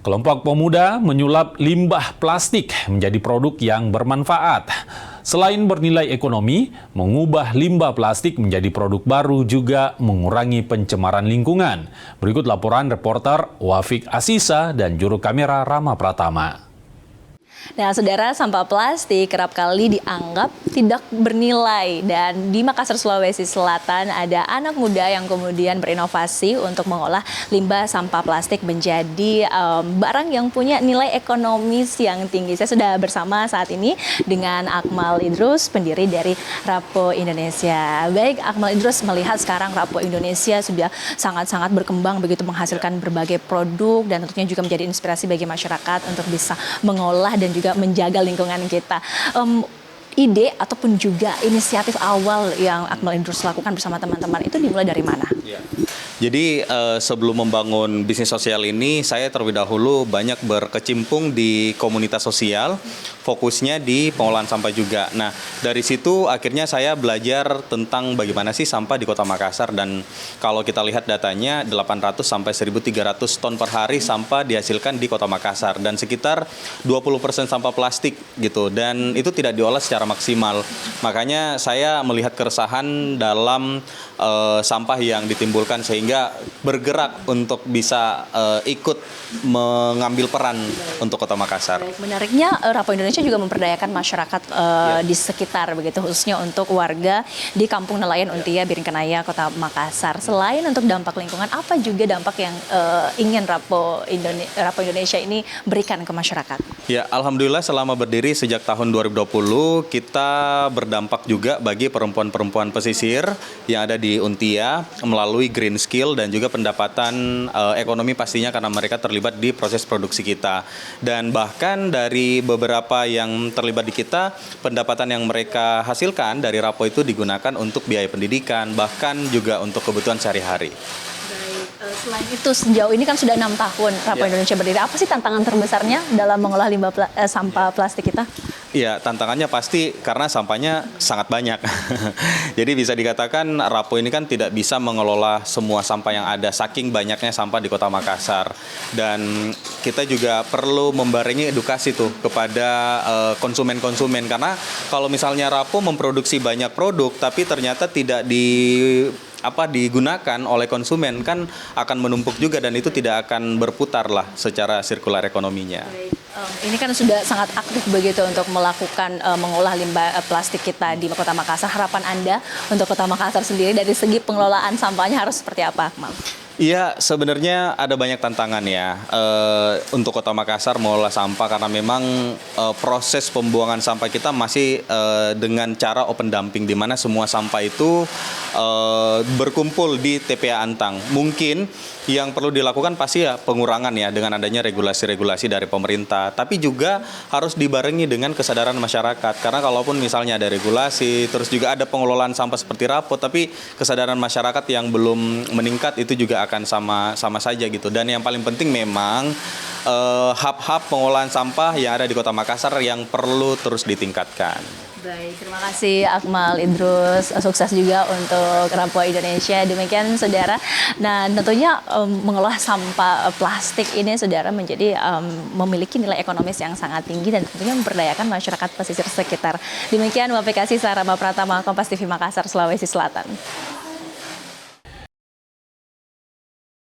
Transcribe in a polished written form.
Kelompok pemuda menyulap limbah plastik menjadi produk yang bermanfaat. Selain bernilai ekonomi, mengubah limbah plastik menjadi produk baru juga mengurangi pencemaran lingkungan. Berikut laporan reporter Wafik Asisa dan juru kamera Rama Pratama. Nah, saudara, sampah plastik kerap kali dianggap tidak bernilai. Dan di Makassar, Sulawesi Selatan, ada anak muda yang kemudian berinovasi untuk mengolah limbah sampah plastik menjadi barang yang punya nilai ekonomis yang tinggi. Saya sudah bersama saat ini dengan Akmal Idrus, pendiri dari Rapo Indonesia. Baik, Akmal Idrus, melihat sekarang Rapo Indonesia sudah sangat-sangat berkembang, begitu menghasilkan berbagai produk dan tentunya juga menjadi inspirasi bagi masyarakat untuk bisa mengolah dan juga menjaga lingkungan kita. Ide ataupun juga inisiatif awal yang Akmal Idrus lakukan bersama teman-teman itu dimulai dari mana? Jadi sebelum membangun bisnis sosial ini, saya terlebih dahulu banyak berkecimpung di komunitas sosial, fokusnya di pengolahan sampah juga. Nah, dari situ akhirnya saya belajar tentang bagaimana sih sampah di Kota Makassar, dan kalau kita lihat datanya 800 sampai 1.300 ton per hari sampah dihasilkan di Kota Makassar dan sekitar 20% sampah plastik gitu, dan itu tidak diolah secara maksimal. Makanya saya melihat keresahan dalam sampah yang ditimbulkan sehingga bergerak untuk bisa ikut mengambil peran untuk Kota Makassar. Menariknya, Rapo Indonesia juga memperdayakan masyarakat di sekitar begitu, khususnya untuk warga di Kampung Nelayan Untia, Biringkanaya, Kota Makassar. Selain untuk dampak lingkungan, apa juga dampak yang ingin Rapo Indonesia ini berikan ke masyarakat? Ya, alhamdulillah selama berdiri sejak tahun 2020 kita berdampak juga bagi perempuan-perempuan pesisir yang ada di Untia melalui green skill dan juga pendapatan ekonomi pastinya karena mereka terlibat di proses produksi kita. Dan bahkan dari beberapa yang terlibat di kita, pendapatan yang mereka hasilkan dari Rapo itu digunakan untuk biaya pendidikan, bahkan juga untuk kebutuhan sehari-hari. Selain itu, sejauh ini kan sudah 6 tahun Rapo Indonesia berdiri. Apa sih tantangan terbesarnya dalam mengolah limbah sampah plastik kita? Ya, tantangannya pasti karena sampahnya sangat banyak. Jadi bisa dikatakan Rapo ini kan tidak bisa mengelola semua sampah yang ada, saking banyaknya sampah di Kota Makassar. Dan kita juga perlu membarengi edukasi tuh kepada konsumen-konsumen, karena kalau misalnya Rapo memproduksi banyak produk tapi ternyata tidak digunakan oleh konsumen, kan akan menumpuk juga dan itu tidak akan berputar lah secara sirkular ekonominya. Ini kan sudah sangat aktif begitu untuk melakukan mengolah limbah plastik kita di Kota Makassar. Harapan Anda untuk Kota Makassar sendiri dari segi pengelolaan sampahnya harus seperti apa, Akmal? Iya, sebenarnya ada banyak tantangan ya untuk Kota Makassar mengolah sampah, karena memang proses pembuangan sampah kita masih dengan cara open dumping, di mana semua sampah itu berkumpul di TPA Antang. Mungkin yang perlu dilakukan pasti ya pengurangan ya dengan adanya regulasi-regulasi dari pemerintah, tapi juga harus dibarengi dengan kesadaran masyarakat, karena kalaupun misalnya ada regulasi, terus juga ada pengelolaan sampah seperti Rapo, tapi kesadaran masyarakat yang belum meningkat itu juga akan sama saja gitu. Dan yang paling penting memang hub-hub pengolahan sampah yang ada di Kota Makassar yang perlu terus ditingkatkan. Baik, terima kasih Akmal Idrus, sukses juga untuk Rapo Indonesia. Demikian saudara. Nah, tentunya mengolah sampah plastik ini saudara menjadi memiliki nilai ekonomis yang sangat tinggi dan tentunya memperdayakan masyarakat pesisir sekitar. Demikian Wafik Asisa, Rama Pratama, Kompas TV Makassar, Sulawesi Selatan.